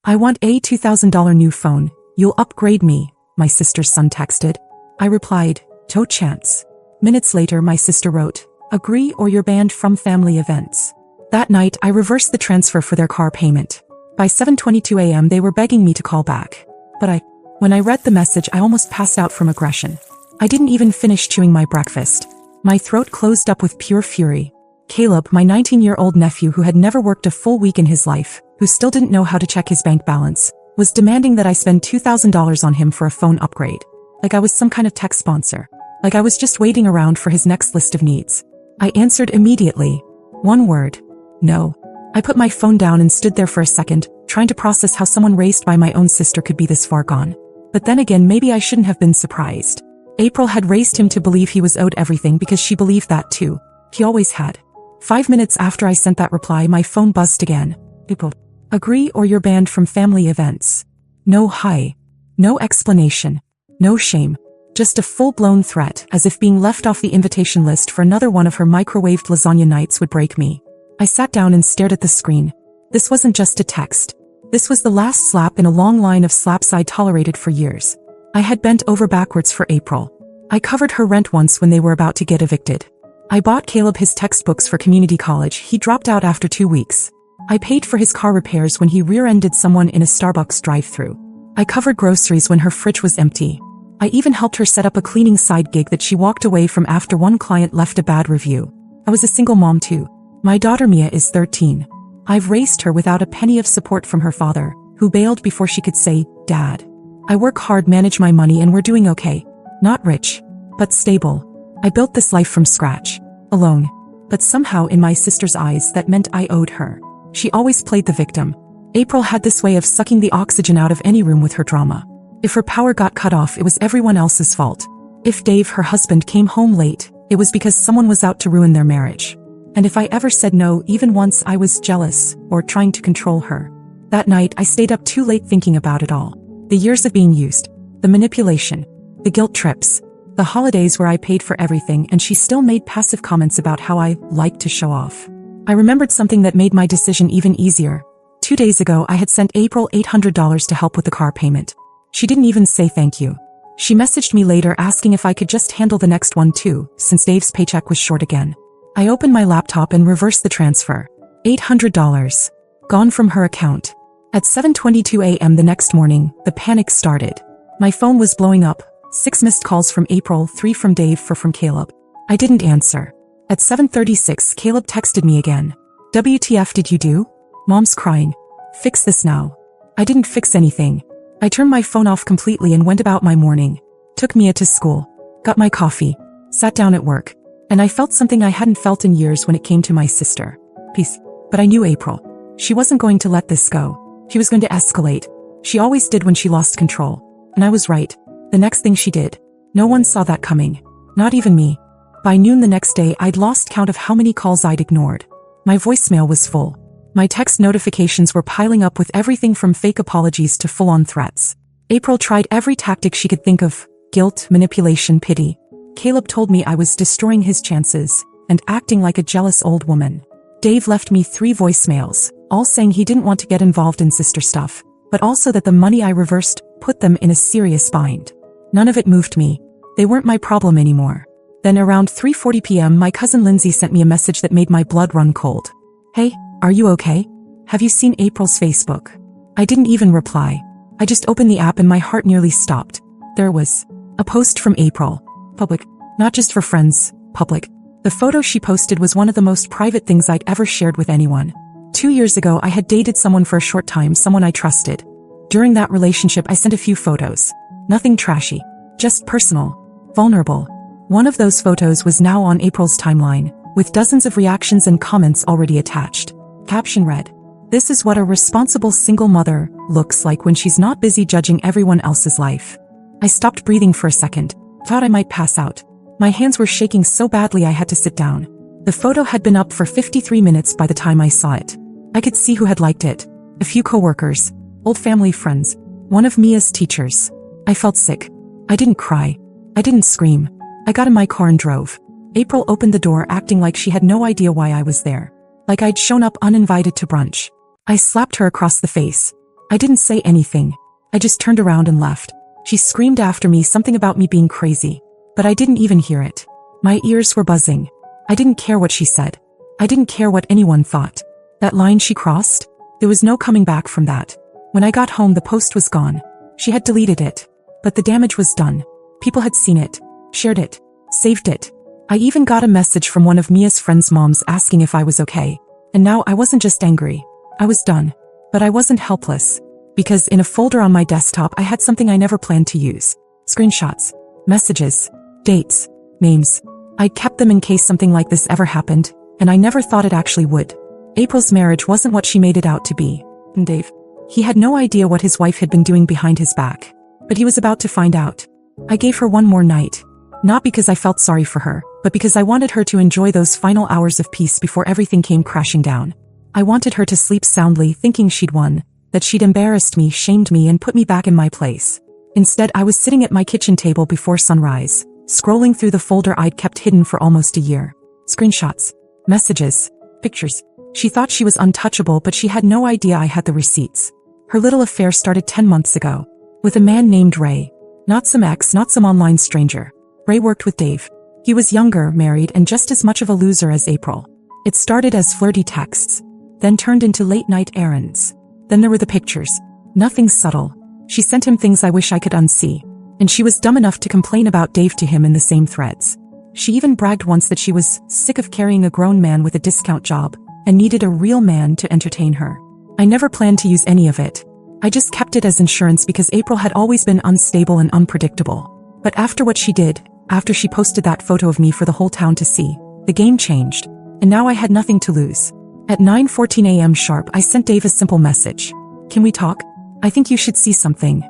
I want a $2,000 new phone. You'll upgrade me, my sister's son texted. I replied, "No chance." Minutes later my sister wrote, "Agree or you're banned from family events." That night I reversed the transfer for their car payment. By 7:22 a.m. they were begging me to call back. But when I read the message I almost passed out from aggression. I didn't even finish chewing my breakfast. My throat closed up with pure fury. Caleb, my 19-year-old nephew who had never worked a full week in his life, who still didn't know how to check his bank balance, was demanding that I spend $2,000 on him for a phone upgrade. Like I was some kind of tech sponsor. Like I was just waiting around for his next list of needs. I answered immediately. One word. No. I put my phone down and stood there for a second, trying to process how someone raised by my own sister could be this far gone. But then again, maybe I shouldn't have been surprised. April had raised him to believe he was owed everything because she believed that too. He always had. 5 minutes after I sent that reply, my phone buzzed again. April. Agree or you're banned from family events. No hi. No explanation. No shame. Just a full-blown threat, as if being left off the invitation list for another one of her microwaved lasagna nights would break me. I sat down and stared at the screen. This wasn't just a text. This was the last slap in a long line of slaps I'd tolerated for years. I had bent over backwards for April. I covered her rent once when they were about to get evicted. I bought Caleb his textbooks for community college. He dropped out after 2 weeks. I paid for his car repairs when he rear-ended someone in a Starbucks drive-thru. I covered groceries when her fridge was empty. I even helped her set up a cleaning side gig that she walked away from after one client left a bad review. I was a single mom too. My daughter Mia is 13. I've raised her without a penny of support from her father, who bailed before she could say, "Dad." I work hard, manage my money, and we're doing okay. Not rich, but stable. I built this life from scratch, alone. But somehow in my sister's eyes that meant I owed her. She always played the victim. April had this way of sucking the oxygen out of any room with her drama. If her power got cut off, it was everyone else's fault. If Dave, her husband, came home late, it was because someone was out to ruin their marriage. And if I ever said no even once, I was jealous or trying to control her. That night I stayed up too late thinking about it all. The years of being used, the manipulation, the guilt trips, the holidays where I paid for everything and she still made passive comments about how I liked to show off. I remembered something that made my decision even easier. 2 days ago I had sent April $800 to help with the car payment. She didn't even say thank you. She messaged me later asking if I could just handle the next one too, since Dave's paycheck was short again. I opened my laptop and reversed the transfer. $800. Gone from her account. At 7:22 a.m. the next morning, the panic started. My phone was blowing up. 6 missed calls from April, 3 from Dave, 4 from Caleb. I didn't answer. At 7:36, Caleb texted me again. "WTF did you do? Mom's crying. Fix this now." I didn't fix anything. I turned my phone off completely and went about my morning. Took Mia to school. Got my coffee. Sat down at work. And I felt something I hadn't felt in years when it came to my sister. Peace. But I knew April. She wasn't going to let this go. She was going to escalate. She always did when she lost control. And I was right. The next thing she did. No one saw that coming. Not even me. By noon the next day, I'd lost count of how many calls I'd ignored. My voicemail was full. My text notifications were piling up with everything from fake apologies to full-on threats. April tried every tactic she could think of. Guilt, manipulation, pity. Caleb told me I was destroying his chances and acting like a jealous old woman. Dave left me 3 voicemails, all saying he didn't want to get involved in sister stuff, but also that the money I reversed put them in a serious bind. None of it moved me. They weren't my problem anymore. Then around 3:40 p.m. my cousin Lindsay sent me a message that made my blood run cold. "Hey, are you okay? Have you seen April's Facebook?" I didn't even reply. I just opened the app and my heart nearly stopped. There was a post from April. Public. Not just for friends. Public. The photo she posted was one of the most private things I'd ever shared with anyone. 2 years ago I had dated someone for a short time, someone I trusted. During that relationship I sent a few photos. Nothing trashy. Just personal. Vulnerable. One of those photos was now on April's timeline, with dozens of reactions and comments already attached. Caption read, "This is what a responsible single mother looks like when she's not busy judging everyone else's life." I stopped breathing for a second. Thought I might pass out. My hands were shaking so badly I had to sit down. The photo had been up for 53 minutes by the time I saw it. I could see who had liked it. A few coworkers, old family friends, one of Mia's teachers. I felt sick. I didn't cry. I didn't scream. I got in my car and drove. April opened the door acting like she had no idea why I was there. Like I'd shown up uninvited to brunch. I slapped her across the face. I didn't say anything. I just turned around and left. She screamed after me something about me being crazy, but I didn't even hear it. My ears were buzzing. I didn't care what she said. I didn't care what anyone thought. That line she crossed? There was no coming back from that. When I got home, the post was gone. She had deleted it. But the damage was done. People had seen it, shared it, saved it. I even got a message from one of Mia's friends' moms asking if I was okay. And now I wasn't just angry. I was done. But I wasn't helpless. Because in a folder on my desktop I had something I never planned to use. Screenshots, messages, dates, names. I kept them in case something like this ever happened, and I never thought it actually would. April's marriage wasn't what she made it out to be. And Dave, he had no idea what his wife had been doing behind his back. But he was about to find out. I gave her one more night. Not because I felt sorry for her, but because I wanted her to enjoy those final hours of peace before everything came crashing down. I wanted her to sleep soundly thinking she'd won, that she'd embarrassed me, shamed me, and put me back in my place. Instead, I was sitting at my kitchen table before sunrise, scrolling through the folder I'd kept hidden for almost a year. Screenshots, messages, pictures. She thought she was untouchable, but she had no idea I had the receipts. Her little affair started 10 months ago, with a man named Ray. Not some ex, not some online stranger. Ray worked with Dave. He was younger, married, and just as much of a loser as April. It started as flirty texts, then turned into late-night errands. Then there were the pictures. Nothing subtle. She sent him things I wish I could unsee. And she was dumb enough to complain about Dave to him in the same threads. She even bragged once that she was sick of carrying a grown man with a discount job and needed a real man to entertain her. I never planned to use any of it. I just kept it as insurance because April had always been unstable and unpredictable. But after what she did, after she posted that photo of me for the whole town to see, the game changed. And now I had nothing to lose. At 9:14 a.m. sharp, I sent Dave a simple message. Can we talk? I think you should see something.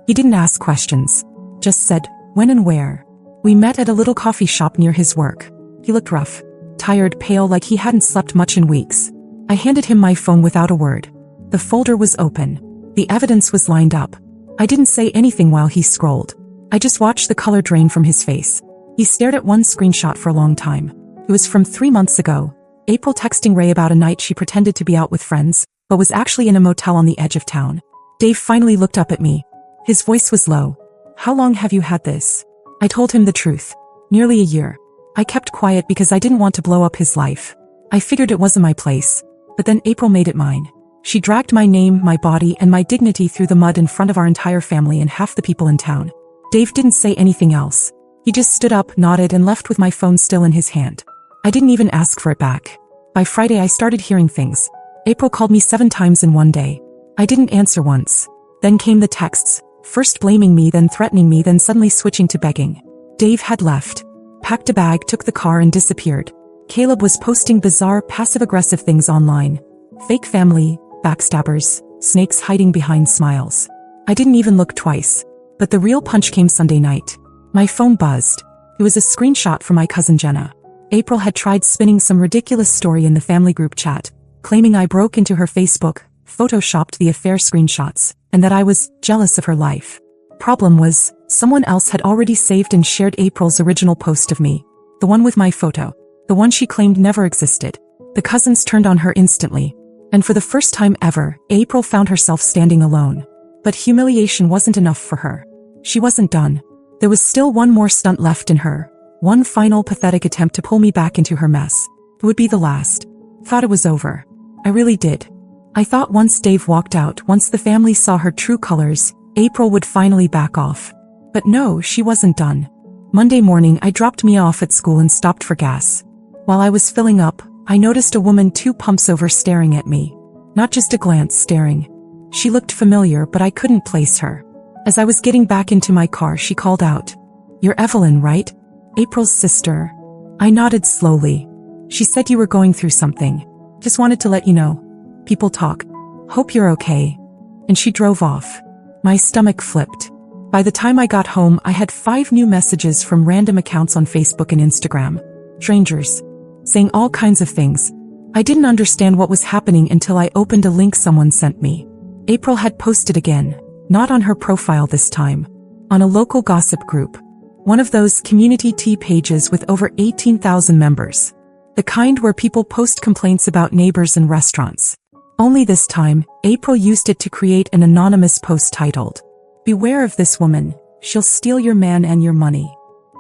He didn't ask questions. Just said, when and where. We met at a little coffee shop near his work. He looked rough, tired, pale, like he hadn't slept much in weeks. I handed him my phone without a word. The folder was open. The evidence was lined up. I didn't say anything while he scrolled. I just watched the color drain from his face. He stared at one screenshot for a long time. It was from 3 months ago. April texting Ray about a night she pretended to be out with friends, but was actually in a motel on the edge of town. Dave finally looked up at me. His voice was low. How long have you had this? I told him the truth. Nearly a year. I kept quiet because I didn't want to blow up his life. I figured it wasn't my place. But then April made it mine. She dragged my name, my body, and my dignity through the mud in front of our entire family and half the people in town. Dave didn't say anything else. He just stood up, nodded, and left with my phone still in his hand. I didn't even ask for it back. By Friday I started hearing things. April called me 7 times in one day. I didn't answer once. Then came the texts, first blaming me, then threatening me, then suddenly switching to begging. Dave had left. Packed a bag, took the car, and disappeared. Caleb was posting bizarre, passive-aggressive things online. Fake family, backstabbers, snakes hiding behind smiles. I didn't even look twice. But the real punch came Sunday night. My phone buzzed. It was a screenshot from my cousin Jenna. April had tried spinning some ridiculous story in the family group chat, claiming I broke into her Facebook, photoshopped the affair screenshots, and that I was jealous of her life. Problem was, someone else had already saved and shared April's original post of me. The one with my photo. The one she claimed never existed. The cousins turned on her instantly. And for the first time ever, April found herself standing alone. But humiliation wasn't enough for her. She wasn't done. There was still one more stunt left in her. One final pathetic attempt to pull me back into her mess. It would be the last. Thought it was over. I really did. I thought once Dave walked out, once the family saw her true colors, April would finally back off. But no, she wasn't done. Monday morning I dropped Mia off at school and stopped for gas. While I was filling up, I noticed a woman 2 pumps over staring at me. Not just a glance, staring. She looked familiar, but I couldn't place her. As I was getting back into my car, she called out, "You're Evelyn, right? April's sister." I nodded slowly. "She said you were going through something. Just wanted to let you know. People talk. Hope you're okay." And she drove off. My stomach flipped. By the time I got home, I had 5 new messages from random accounts on Facebook and Instagram. Strangers. Saying all kinds of things. I didn't understand what was happening until I opened a link someone sent me. April had posted again. Not on her profile this time. On a local gossip group. One of those community tea pages with over 18,000 members. The kind where people post complaints about neighbors and restaurants. Only this time, April used it to create an anonymous post titled, "Beware of this woman, she'll steal your man and your money."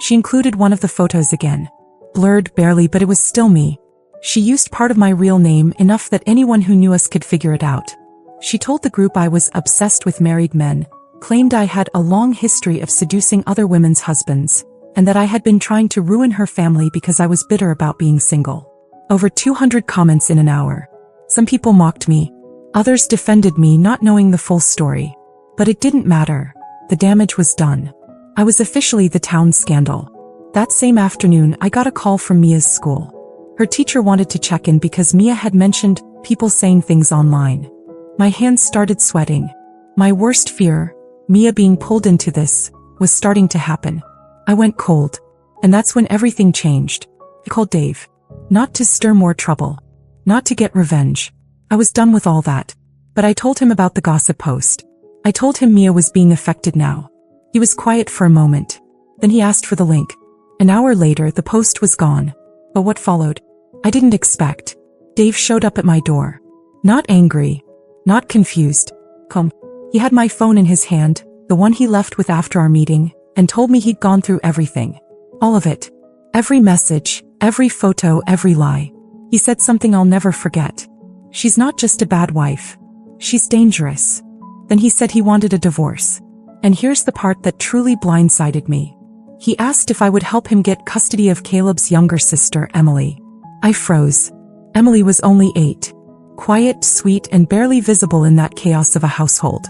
She included one of the photos again. Blurred barely, but it was still me. She used part of my real name enough that anyone who knew us could figure it out. She told the group I was obsessed with married men, claimed I had a long history of seducing other women's husbands, and that I had been trying to ruin her family because I was bitter about being single. Over 200 comments in an hour. Some people mocked me. Others defended me, not knowing the full story. But it didn't matter. The damage was done. I was officially the town scandal. That same afternoon, I got a call from Mia's school. Her teacher wanted to check in because Mia had mentioned people saying things online. My hands started sweating. My worst fear, Mia being pulled into this, was starting to happen. I went cold. And that's when everything changed. I called Dave. Not to stir more trouble. Not to get revenge. I was done with all that. But I told him about the gossip post. I told him Mia was being affected now. He was quiet for a moment. Then he asked for the link. An hour later, the post was gone. But what followed? I didn't expect. Dave showed up at my door. Not angry. Not confused. Calm. He had my phone in his hand, the one he left with after our meeting, and told me he'd gone through everything. All of it. Every message, every photo, every lie. He said something I'll never forget. "She's not just a bad wife. She's dangerous." Then he said he wanted a divorce. And here's the part that truly blindsided me. He asked if I would help him get custody of Caleb's younger sister, Emily. I froze. Emily was only 8. Quiet, sweet, and barely visible in that chaos of a household.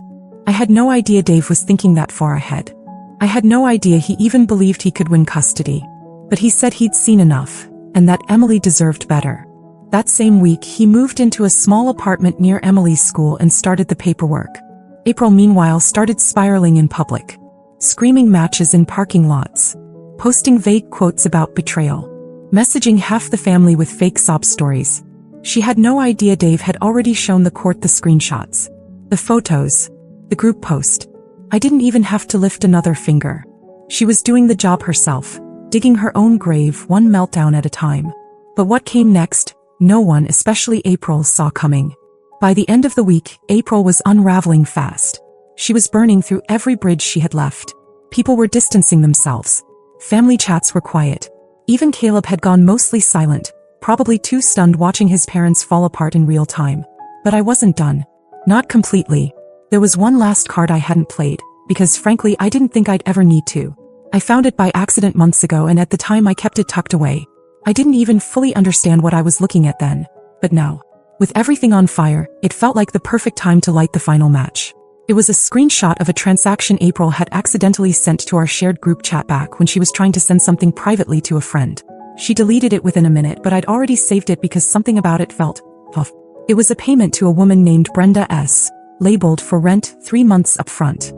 I had no idea Dave was thinking that far ahead. I had no idea he even believed he could win custody. But he said he'd seen enough, and that Emily deserved better. That same week, he moved into a small apartment near Emily's school and started the paperwork. April, meanwhile, started spiraling in public. Screaming matches in parking lots. Posting vague quotes about betrayal. Messaging half the family with fake sob stories. She had no idea Dave had already shown the court the screenshots. The photos. The group post. I didn't even have to lift another finger. She was doing the job herself, digging her own grave one meltdown at a time. But what came next, no one, especially April, saw coming. By the end of the week, April was unraveling fast. She was burning through every bridge she had left. People were distancing themselves. Family chats were quiet. Even Caleb had gone mostly silent, probably too stunned watching his parents fall apart in real time. But I wasn't done. Not completely. There was one last card I hadn't played, because frankly I didn't think I'd ever need to. I found it by accident months ago, and at the time I kept it tucked away. I didn't even fully understand what I was looking at then. But now, with everything on fire, it felt like the perfect time to light the final match. It was a screenshot of a transaction April had accidentally sent to our shared group chat back when she was trying to send something privately to a friend. She deleted it within a minute, but I'd already saved it because something about it felt off. It was a payment to a woman named Brenda S., labeled for rent 3 months up front.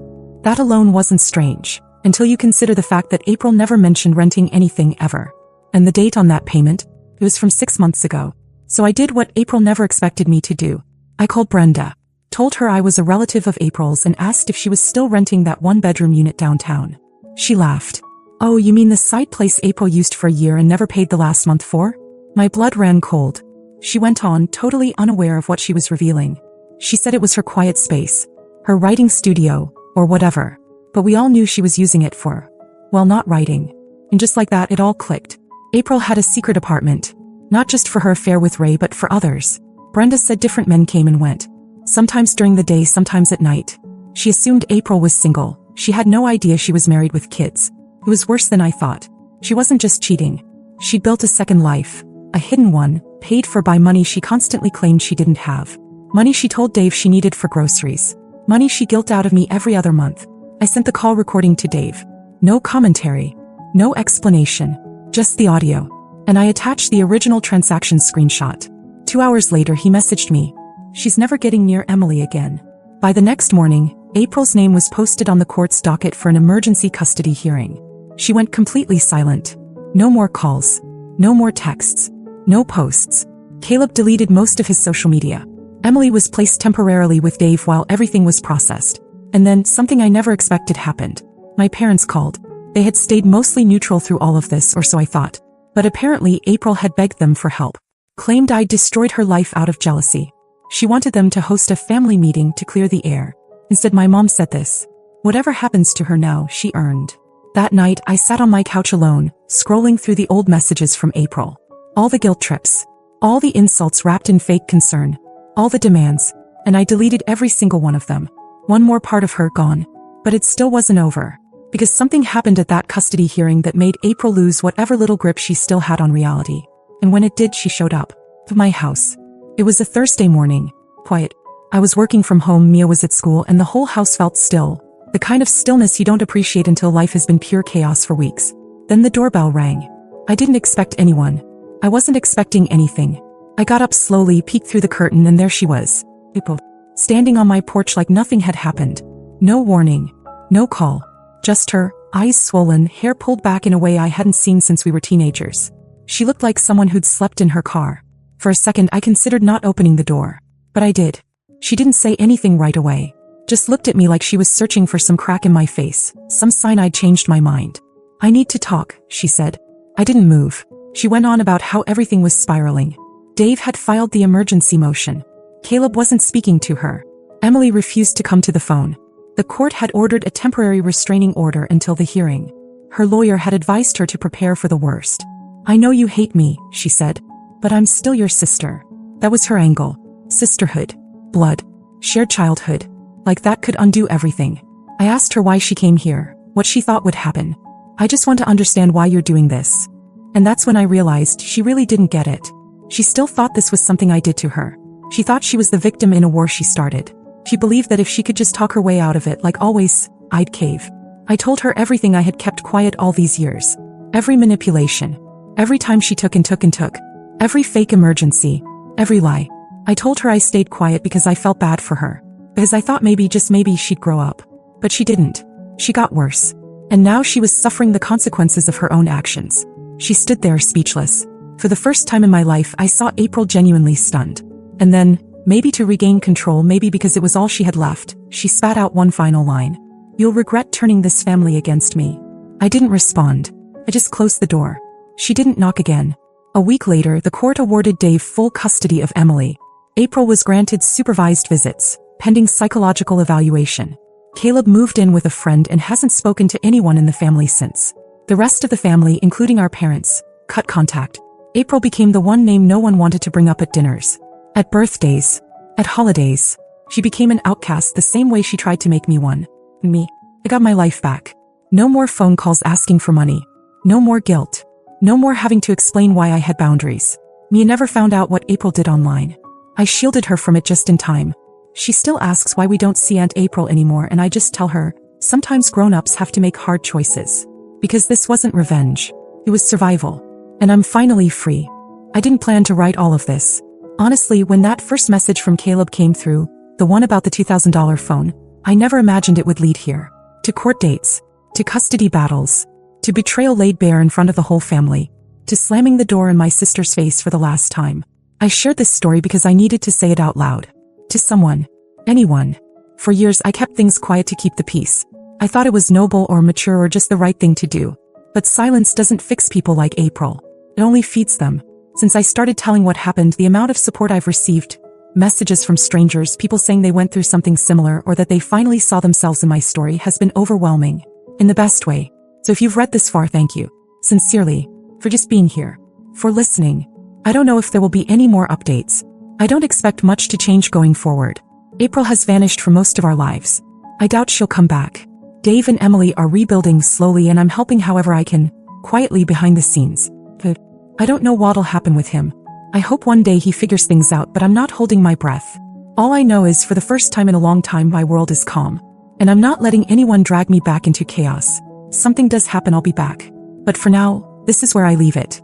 That alone wasn't strange, until you consider the fact that April never mentioned renting anything ever. And the date on that payment? It was from 6 months ago. So I did what April never expected me to do. I called Brenda, told her I was a relative of April's, and asked if she was still renting that 1-bedroom unit downtown. She laughed. "Oh, you mean the side place April used for a year and never paid the last month for?" My blood ran cold. She went on, totally unaware of what she was revealing. She said it was her quiet space, her writing studio, or whatever. But we all knew she was using it for, well, not writing. And just like that, it all clicked. April had a secret apartment. Not just for her affair with Ray, but for others. Brenda said different men came and went. Sometimes during the day, sometimes at night. She assumed April was single. She had no idea she was married with kids. It was worse than I thought. She wasn't just cheating. She built a second life. A hidden one, paid for by money she constantly claimed she didn't have. Money she told Dave she needed for groceries. Money she guilt out of me every other month. I sent the call recording to Dave. No commentary. No explanation. Just the audio. And I attached the original transaction screenshot. 2 hours later he messaged me. "She's never getting near Emily again." By the next morning, April's name was posted on the court's docket for an emergency custody hearing. She went completely silent. No more calls. No more texts. No posts. Caleb deleted most of his social media. Emily was placed temporarily with Dave while everything was processed. And then, something I never expected happened. My parents called. They had stayed mostly neutral through all of this, or so I thought. But apparently April had begged them for help. Claimed I'd destroyed her life out of jealousy. She wanted them to host a family meeting to clear the air. Instead, my mom said this: "Whatever happens to her now, she earned." That night, I sat on my couch alone, scrolling through the old messages from April. All the guilt trips. All the insults wrapped in fake concern. All the demands. And I deleted every single one of them. One more part of her gone. But it still wasn't over. Because something happened at that custody hearing that made April lose whatever little grip she still had on reality. And when it did, she showed up. To my house. It was a Thursday morning. Quiet. I was working from home, Mia was at school, and the whole house felt still. The kind of stillness you don't appreciate until life has been pure chaos for weeks. Then the doorbell rang. I didn't expect anyone. I wasn't expecting anything. I got up slowly, peeked through the curtain, and there she was. April. Standing on my porch like nothing had happened. No warning. No call. Just her, eyes swollen, hair pulled back in a way I hadn't seen since we were teenagers. She looked like someone who'd slept in her car. For a second I considered not opening the door. But I did. She didn't say anything right away. Just looked at me like she was searching for some crack in my face, some sign I'd changed my mind. "I need to talk," she said. I didn't move. She went on about how everything was spiraling. Dave had filed the emergency motion. Caleb wasn't speaking to her. Emily refused to come to the phone. The court had ordered a temporary restraining order until the hearing. Her lawyer had advised her to prepare for the worst. "I know you hate me," she said, "but I'm still your sister." That was her angle. Sisterhood. Blood. Shared childhood. Like that could undo everything. I asked her why she came here, what she thought would happen. "I just want to understand why you're doing this." And that's when I realized she really didn't get it. She still thought this was something I did to her. She thought she was the victim in a war she started. She believed that if she could just talk her way out of it, like always, I'd cave. I told her everything I had kept quiet all these years. Every manipulation. Every time she took and took and took. Every fake emergency. Every lie. I told her I stayed quiet because I felt bad for her. Because I thought maybe, just maybe, she'd grow up. But she didn't. She got worse. And now she was suffering the consequences of her own actions. She stood there speechless. For the first time in my life, I saw April genuinely stunned. And then, maybe to regain control, maybe because it was all she had left, she spat out one final line. "You'll regret turning this family against me." I didn't respond. I just closed the door. She didn't knock again. A week later, the court awarded Dave full custody of Emily. April was granted supervised visits, pending psychological evaluation. Caleb moved in with a friend and hasn't spoken to anyone in the family since. The rest of the family, including our parents, cut contact. April became the one name no one wanted to bring up at dinners. At birthdays. At holidays. She became an outcast the same way she tried to make me one. Me. I got my life back. No more phone calls asking for money. No more guilt. No more having to explain why I had boundaries. Mia never found out what April did online. I shielded her from it just in time. She still asks why we don't see Aunt April anymore, and I just tell her, sometimes grown-ups have to make hard choices. Because this wasn't revenge. It was survival. And I'm finally free. I didn't plan to write all of this. Honestly, when that first message from Caleb came through, the one about the $2,000 phone, I never imagined it would lead here. To court dates. To custody battles. To betrayal laid bare in front of the whole family. To slamming the door in my sister's face for the last time. I shared this story because I needed to say it out loud. To someone. Anyone. For years I kept things quiet to keep the peace. I thought it was noble or mature or just the right thing to do. But silence doesn't fix people like April. It only feeds them. Since I started telling what happened, the amount of support I've received, messages from strangers, people saying they went through something similar or that they finally saw themselves in my story, has been overwhelming. In the best way. So if you've read this far, thank you. Sincerely. For just being here. For listening. I don't know if there will be any more updates. I don't expect much to change going forward. April has vanished from most of our lives. I doubt she'll come back. Dave and Emily are rebuilding slowly and I'm helping however I can, quietly behind the scenes. But I don't know what'll happen with him. I hope one day he figures things out, but I'm not holding my breath. All I know is for the first time in a long time my world is calm. And I'm not letting anyone drag me back into chaos. Something does happen, I'll be back. But for now, this is where I leave it.